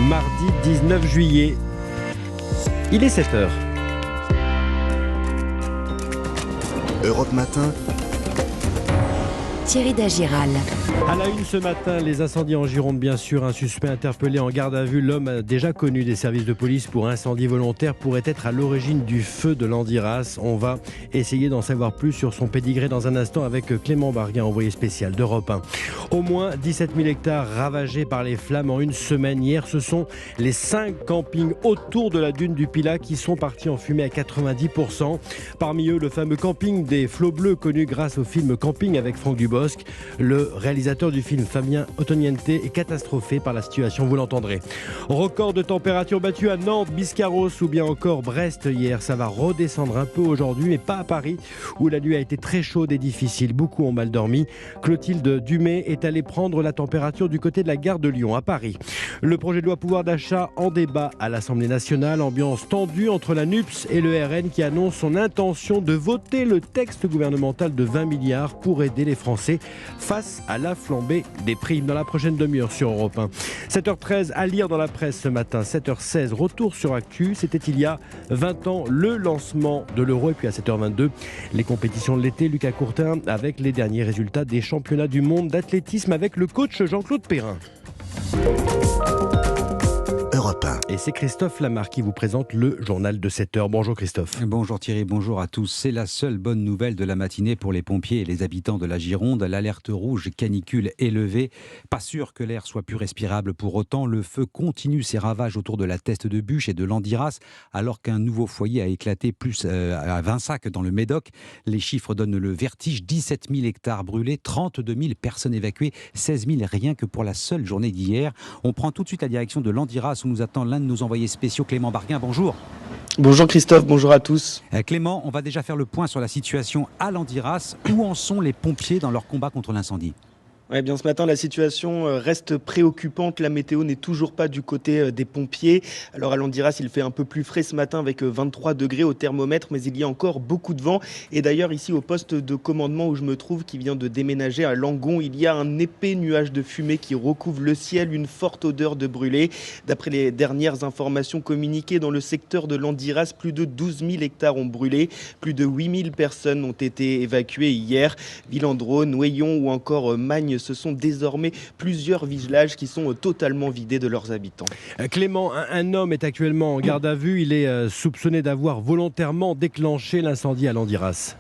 mardi 19 juillet. Il est 7h. Europe Matin. Thierry Dagiral. À la une ce matin, les incendies en Gironde, bien sûr. Un suspect interpellé en garde à vue. L'homme déjà connu des services de police pour incendie volontaire pourrait être à l'origine du feu de Landiras. On va essayer d'en savoir plus sur son pédigré dans un instant avec Clément Barguin, envoyé spécial d'Europe 1. Au moins 17 000 hectares ravagés par les flammes en une semaine. Hier, ce sont les 5 campings autour de la dune du Pilat qui sont partis en fumée à 90%. Parmi eux, le fameux camping des Flots Bleus, connu grâce au film Camping avec Franck Dubosc. Le réalisateur du film, Fabien Ottoniente, est catastrophé par la situation, vous l'entendrez. Record de température battu à Nantes, Biscarrosse ou bien encore Brest hier. Ça va redescendre un peu aujourd'hui, mais pas à Paris, où la nuit a été très chaude et difficile. Beaucoup ont mal dormi. Clotilde Dumay est allée prendre la température du côté de la gare de Lyon, à Paris. Le projet de loi pouvoir d'achat en débat à l'Assemblée nationale. Ambiance tendue entre la NUPS et le RN qui annonce son intention de voter le texte gouvernemental de 20 milliards pour aider les Français face à la flambée des prix. Dans la prochaine demi-heure sur Europe 1. 7h13 à lire dans la presse ce matin. 7h16, retour sur Actu. C'était il y a 20 ans le lancement de l'Euro. Et puis à 7h22, les compétitions de l'été. Lucas Courtin avec les derniers résultats des championnats du monde d'athlétisme avec le coach Jean-Claude Perrin. Europe 1. Et c'est Christophe Lamarre qui vous présente le journal de 7h. Bonjour Christophe. Bonjour Thierry, bonjour à tous. C'est la seule bonne nouvelle de la matinée pour les pompiers et les habitants de la Gironde. L'alerte rouge canicule est levée. Pas sûr que l'air soit plus respirable pour autant. Le feu continue ses ravages autour de la Teste de Buch et de Landiras, alors qu'un nouveau foyer a éclaté à Vinsac dans le Médoc. Les chiffres donnent le vertige. 17 000 hectares brûlés, 32 000 personnes évacuées, 16 000 rien que pour la seule journée d'hier. On prend tout de suite la direction de Landiras où nous attend l'un de nos envoyés spéciaux, Clément Barguin. Bonjour. Bonjour Christophe, bonjour à tous. Clément, on va déjà faire le point sur la situation à Landiras. Où en sont les pompiers dans leur combat contre l'incendie ? Ouais, bien ce matin, la situation reste préoccupante. La météo n'est toujours pas du côté des pompiers. Alors à Landiras, il fait un peu plus frais ce matin avec 23 degrés au thermomètre, mais il y a encore beaucoup de vent. Et d'ailleurs, ici au poste de commandement où je me trouve, qui vient de déménager à Langon, il y a un épais nuage de fumée qui recouvre le ciel, une forte odeur de brûlé. D'après les dernières informations communiquées dans le secteur de Landiras, plus de 12 000 hectares ont brûlé. Plus de 8 000 personnes ont été évacuées hier. Villandreau, Noyon ou encore Magne, ce sont désormais plusieurs villages qui sont totalement vidés de leurs habitants. Clément, un homme est actuellement en garde à vue. Il est soupçonné d'avoir volontairement déclenché l'incendie à Landiras.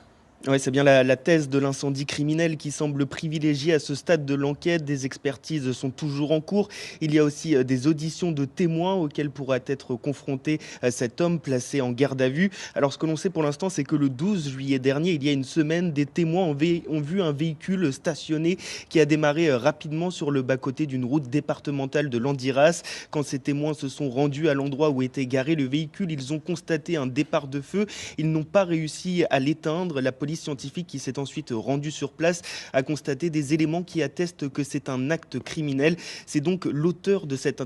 Oui, c'est bien la thèse de l'incendie criminel qui semble privilégiée à ce stade de l'enquête. Des expertises sont toujours en cours. Il y a aussi des auditions de témoins auxquelles pourra être confronté cet homme placé en garde à vue. Alors ce que l'on sait pour l'instant, c'est que le 12 juillet dernier, il y a une semaine, des témoins ont vu un véhicule stationné qui a démarré rapidement sur le bas-côté d'une route départementale de Landiras. Quand ces témoins se sont rendus à l'endroit où était garé le véhicule, ils ont constaté un départ de feu. Ils n'ont pas réussi à l'éteindre. La police scientifique qui s'est ensuite rendue sur place a constaté des éléments qui attestent que c'est un acte criminel. C'est donc l'auteur de cet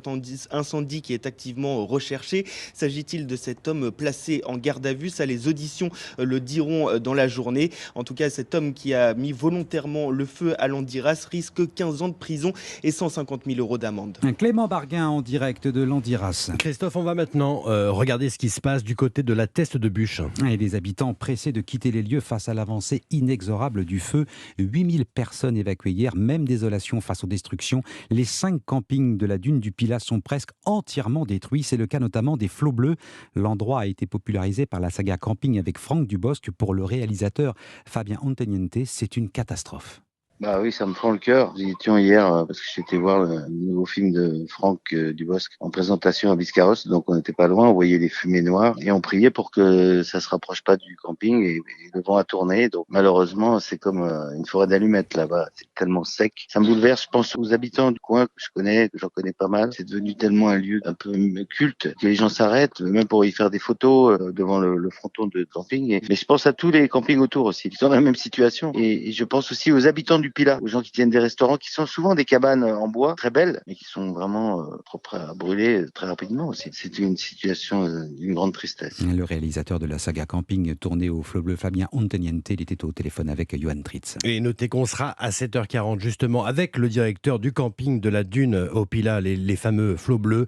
incendie qui est activement recherché. S'agit-il de cet homme placé en garde à vue ? Ça, les auditions le diront dans la journée. En tout cas, cet homme qui a mis volontairement le feu à Landiras risque 15 ans de prison et 150 000 € d'amende. Clément Barguin en direct de Landiras. Christophe, on va maintenant regarder ce qui se passe du côté de la Teste de Buch. Et les habitants pressés de quitter les lieux face à l'avancée inexorable du feu. 8 000 personnes évacuées hier, même désolation face aux destructions. Les 5 campings de la dune du Pilat sont presque entièrement détruits. C'est le cas notamment des Flots Bleus. L'endroit a été popularisé par la saga Camping avec Franck Dubosc. Pour le réalisateur Fabien Ottoniente, c'est une catastrophe. Bah oui, ça me prend le cœur. Nous y étions hier parce que j'étais voir le nouveau film de Franck Dubosc en présentation à Biscarrosse, donc on n'était pas loin, on voyait les fumées noires et on priait pour que ça se rapproche pas du camping et le vent a tourné. Donc malheureusement, c'est comme une forêt d'allumettes là-bas, c'est tellement sec. Ça me bouleverse, je pense aux habitants du coin que je connais, que j'en connais pas mal. C'est devenu tellement un lieu un peu culte que les gens s'arrêtent, même pour y faire des photos devant le fronton de camping. Mais je pense à tous les campings autour aussi, ils sont dans la même situation et je pense aussi aux habitants du du Pilat, aux gens qui tiennent des restaurants, qui sont souvent des cabanes en bois, très belles, mais qui sont vraiment propres à brûler très rapidement aussi. C'est une situation d'une grande tristesse. Le réalisateur de la saga Camping tournée au Fleu Bleu, Fabien Onteniente, il était au téléphone avec Johan Tritz. Et notez qu'on sera à 7h40 justement avec le directeur du camping de la Dune au Pilat, les fameux flots bleus,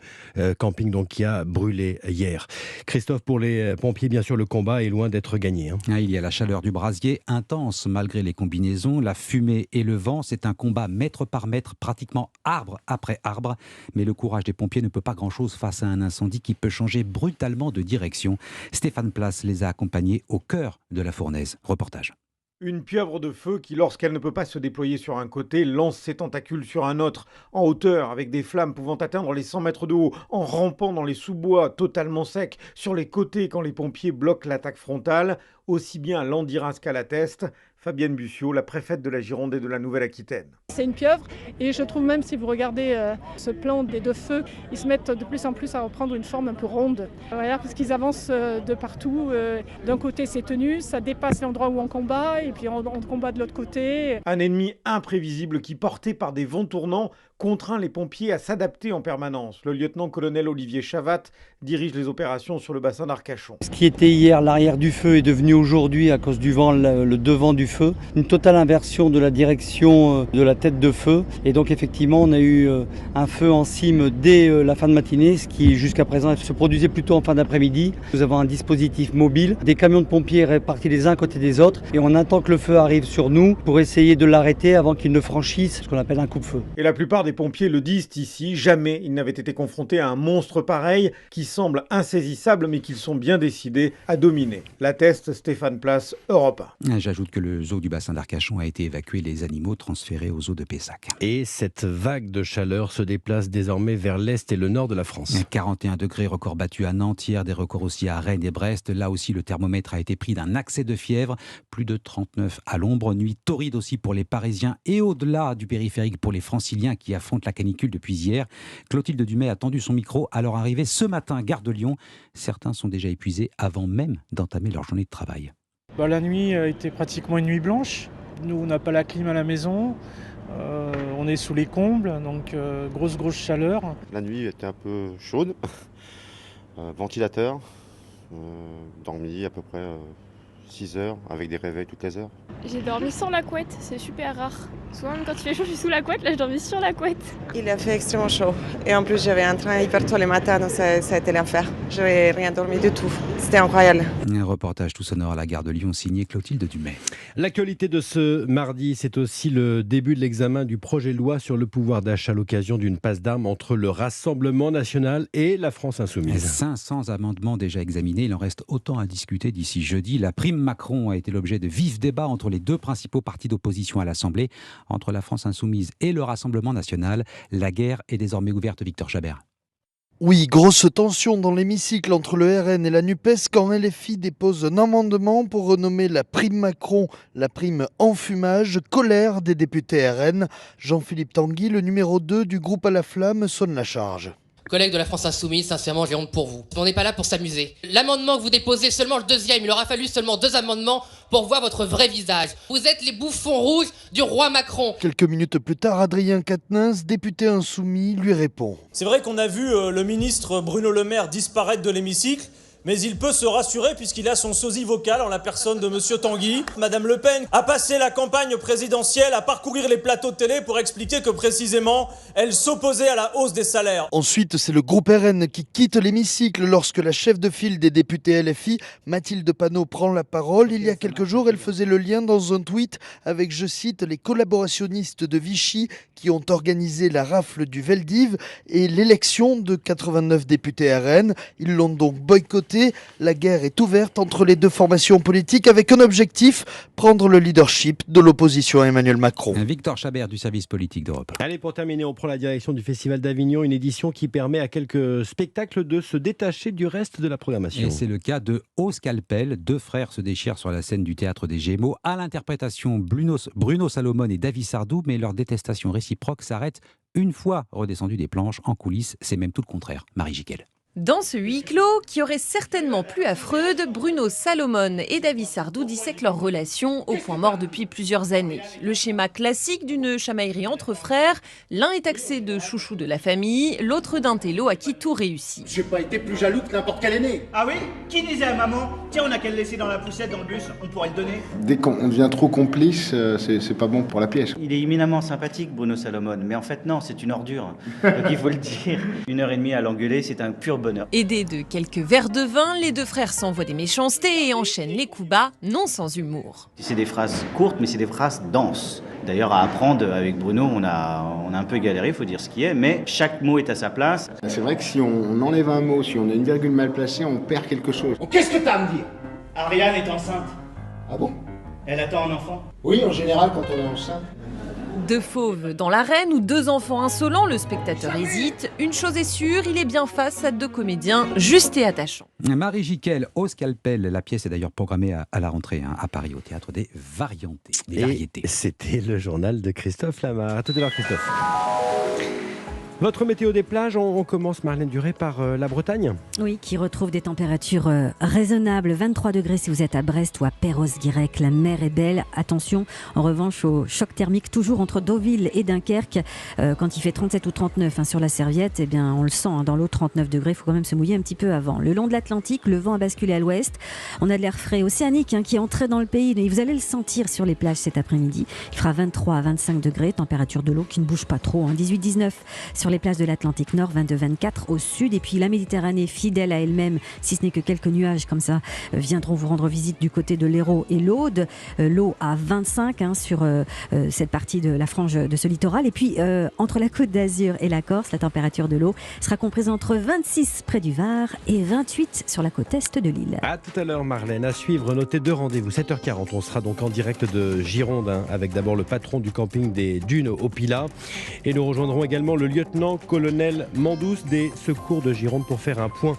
camping donc qui a brûlé hier. Christophe, pour les pompiers, bien sûr, le combat est loin d'être gagné. Il y a la chaleur du brasier, intense malgré les combinaisons, la fumée et le vent. C'est un combat mètre par mètre, pratiquement arbre après arbre. Mais le courage des pompiers ne peut pas grand-chose face à un incendie qui peut changer brutalement de direction. Stéphane Place les a accompagnés au cœur de la fournaise. Reportage. Une pieuvre de feu qui, lorsqu'elle ne peut pas se déployer sur un côté, lance ses tentacules sur un autre, en hauteur, avec des flammes pouvant atteindre les 100 mètres de haut, en rampant dans les sous-bois totalement secs, sur les côtés quand les pompiers bloquent l'attaque frontale, aussi bien à Landiras qu'à la Teste. Fabienne Bussiot, la préfète de la Gironde et de la Nouvelle-Aquitaine. C'est une pieuvre et je trouve même si vous regardez ce plan des deux feux, ils se mettent de plus en plus à reprendre une forme un peu ronde. Voilà, parce qu'ils avancent de partout. D'un côté c'est tenu, ça dépasse l'endroit où on combat et puis on combat de l'autre côté. Un ennemi imprévisible qui, porté par des vents tournants, contraint les pompiers à s'adapter en permanence. Le lieutenant-colonel Olivier Chavat dirige les opérations sur le bassin d'Arcachon. Ce qui était hier l'arrière du feu est devenu aujourd'hui, à cause du vent, le devant du feu. Une totale inversion de la direction de la tête de feu. Et donc effectivement, on a eu un feu en cime dès la fin de matinée, ce qui jusqu'à présent se produisait plutôt en fin d'après-midi. Nous avons un dispositif mobile, des camions de pompiers répartis les uns à côté des autres. Et on attend que le feu arrive sur nous pour essayer de l'arrêter avant qu'il ne franchisse ce qu'on appelle un coupe-feu. Et la plupart des pompiers le disent ici, jamais ils n'avaient été confrontés à un monstre pareil qui semble insaisissable mais qu'ils sont bien décidés à dominer. La Teste, Stéphane Place, Europe 1. J'ajoute que le zoo du bassin d'Arcachon a été évacué, les animaux transférés au zoo de Pessac. Et cette vague de chaleur se déplace désormais vers l'est et le nord de la France. 41 degrés, record battu à Nantes, hier des records aussi à Rennes et Brest. Là aussi, le thermomètre a été pris d'un accès de fièvre, plus de 39 à l'ombre. Nuit torride aussi pour les Parisiens et au-delà du périphérique pour les Franciliens qui affrontent la canicule depuis hier. Clotilde Dumay a tendu son micro à leur arrivée ce matin à Gare de Lyon. Certains sont déjà épuisés avant même d'entamer leur journée de travail. La nuit était pratiquement une nuit blanche. Nous, on n'a pas la clim à la maison. On est sous les combles, donc grosse chaleur. La nuit était un peu chaude. Ventilateur. Dormi à peu près 6 heures avec des réveils toutes les heures. J'ai dormi sans la couette, c'est super rare. Souvent quand il fait chaud je suis sous la couette, là j'ai dormi sur la couette. Il a fait extrêmement chaud et en plus j'avais un train hyper tôt le matin donc ça a été l'enfer. Je n'avais rien dormi du tout, c'était incroyable. Un reportage tout sonore à la Gare de Lyon signé Clotilde Dumay. L'actualité de ce mardi, c'est aussi le début de l'examen du projet de loi sur le pouvoir d'achat à l'occasion d'une passe d'armes entre le Rassemblement national et la France insoumise. 500 amendements déjà examinés, il en reste autant à discuter d'ici jeudi. La prime Macron a été l'objet de vifs débats entre les deux principaux partis d'opposition à l'Assemblée, entre la France insoumise et le Rassemblement national. La guerre est désormais ouverte, Victor Chabert. Oui, grosse tension dans l'hémicycle entre le RN et la NUPES quand LFI dépose un amendement pour renommer la prime Macron la prime enfumage. Colère des députés RN. Jean-Philippe Tanguy, le numéro 2 du groupe à la flamme, sonne la charge. Collègues de la France Insoumise, sincèrement, j'ai honte pour vous. On n'est pas là pour s'amuser. L'amendement que vous déposez, seulement le deuxième, il aura fallu seulement 2 amendements pour voir votre vrai visage. Vous êtes les bouffons rouges du roi Macron. Quelques minutes plus tard, Adrien Quatennens, député insoumis, lui répond. C'est vrai qu'on a vu le ministre Bruno Le Maire disparaître de l'hémicycle. Mais il peut se rassurer puisqu'il a son sosie vocal en la personne de Monsieur Tanguy. Madame Le Pen a passé la campagne présidentielle à parcourir les plateaux de télé pour expliquer que précisément, elle s'opposait à la hausse des salaires. Ensuite, c'est le groupe RN qui quitte l'hémicycle lorsque la chef de file des députés LFI, Mathilde Panot, prend la parole. Il y a quelques jours, elle faisait le lien dans un tweet avec, je cite, les collaborationnistes de Vichy qui ont organisé la rafle du Veldiv et l'élection de 89 députés RN. Ils l'ont donc boycotté. La guerre est ouverte entre les deux formations politiques avec un objectif, prendre le leadership de l'opposition à Emmanuel Macron. Victor Chabert du service politique d'Europe. Allez, pour terminer, on prend la direction du Festival d'Avignon, une édition qui permet à quelques spectacles de se détacher du reste de la programmation. Et c'est le cas de Haut Scalpel. 2 frères se déchirent sur la scène du Théâtre des Gémeaux. À l'interprétation, Bruno Salomon et David Sardou, mais leur détestation réciproque s'arrête une fois redescendus des planches en coulisses. C'est même tout le contraire. Marie Jiquel. Dans ce huis clos, qui aurait certainement plu à Freud, Bruno Salomon et David Sardou dissèquent leur relation au point mort depuis plusieurs années. Le schéma classique d'une chamaillerie entre frères, l'un est taxé de chouchou de la famille, l'autre d'un télo à qui tout réussit. J'ai pas été plus jaloux que n'importe quel aîné. Ah oui? Qui disait à maman, tiens, on a qu'à le laisser dans la poussette dans le bus, on pourrait le donner? Dès qu'on devient trop complice, c'est pas bon pour la pièce. Il est éminemment sympathique, Bruno Salomon, mais en fait non, c'est une ordure. Donc il faut le dire. 1h30 à l'engueuler, c'est un pur bonheur. Aidés de quelques verres de vin, les deux frères s'envoient des méchancetés et enchaînent les coups bas, non sans humour. C'est des phrases courtes, mais c'est des phrases denses. D'ailleurs, à apprendre avec Bruno, on a un peu galéré, il faut dire ce qui est, mais chaque mot est à sa place. C'est vrai que si on enlève un mot, si on a une virgule mal placée, on perd quelque chose. Oh, qu'est-ce que t'as à me dire? Ariane est enceinte. Ah bon? Elle attend un enfant? Oui, en général, quand on est enceinte. Deux fauves dans l'arène ou deux enfants insolents, le spectateur hésite. Une chose est sûre, il est bien face à deux comédiens justes et attachants. Marie Jiquel au scalpel. La pièce est d'ailleurs programmée à la rentrée à Paris au Théâtre des Variantés. Et c'était le journal de Christophe Lamar. À tout à l'heure, Christophe. Votre météo des plages, on commence, Marlène Duré, par la Bretagne. Oui, qui retrouve des températures raisonnables. 23 degrés si vous êtes à Brest ou à Perros-Guirec. La mer est belle. Attention, en revanche, au choc thermique, toujours entre Deauville et Dunkerque. Quand il fait 37 ou 39 sur la serviette, eh bien, on le sent dans l'eau, 39 degrés. Il faut quand même se mouiller un petit peu avant. Le long de l'Atlantique, le vent a basculé à l'ouest. On a de l'air frais océanique qui est entré dans le pays. Et vous allez le sentir sur les plages cet après-midi. Il fera 23 à 25 degrés. Température de l'eau qui ne bouge pas trop. 18-19 sur les plages de l'Atlantique Nord, 22-24 au sud. Et puis la Méditerranée, fidèle à elle-même, si ce n'est que quelques nuages comme ça, viendront vous rendre visite du côté de l'Hérault et l'Aude. L'eau à 25 sur cette partie de la frange de ce littoral. Et puis entre la Côte d'Azur et la Corse, la température de l'eau sera comprise entre 26 près du Var et 28 sur la côte est de l'île. À tout à l'heure, Marlène. À suivre, notez deux rendez-vous. 7h40, on sera donc en direct de Gironde, avec d'abord le patron du camping des Dunes au Pilat. Et nous rejoindrons également le lieutenant-colonel Mandous des secours de Gironde pour faire un point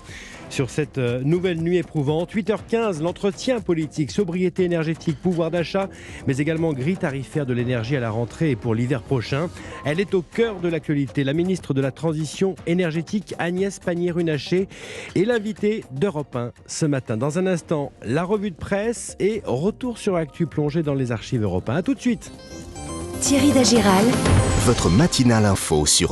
sur cette nouvelle nuit éprouvante. 8h15, l'entretien politique, sobriété énergétique, pouvoir d'achat, mais également grille tarifaire de l'énergie à la rentrée et pour l'hiver prochain. Elle est au cœur de l'actualité. La ministre de la Transition énergétique, Agnès Pannier-Runacher, est l'invitée d'Europe 1 ce matin. Dans un instant, la revue de presse et retour sur Actu plongé dans les archives Europe 1. A tout de suite. Thierry Dagiral. Votre matinale info sur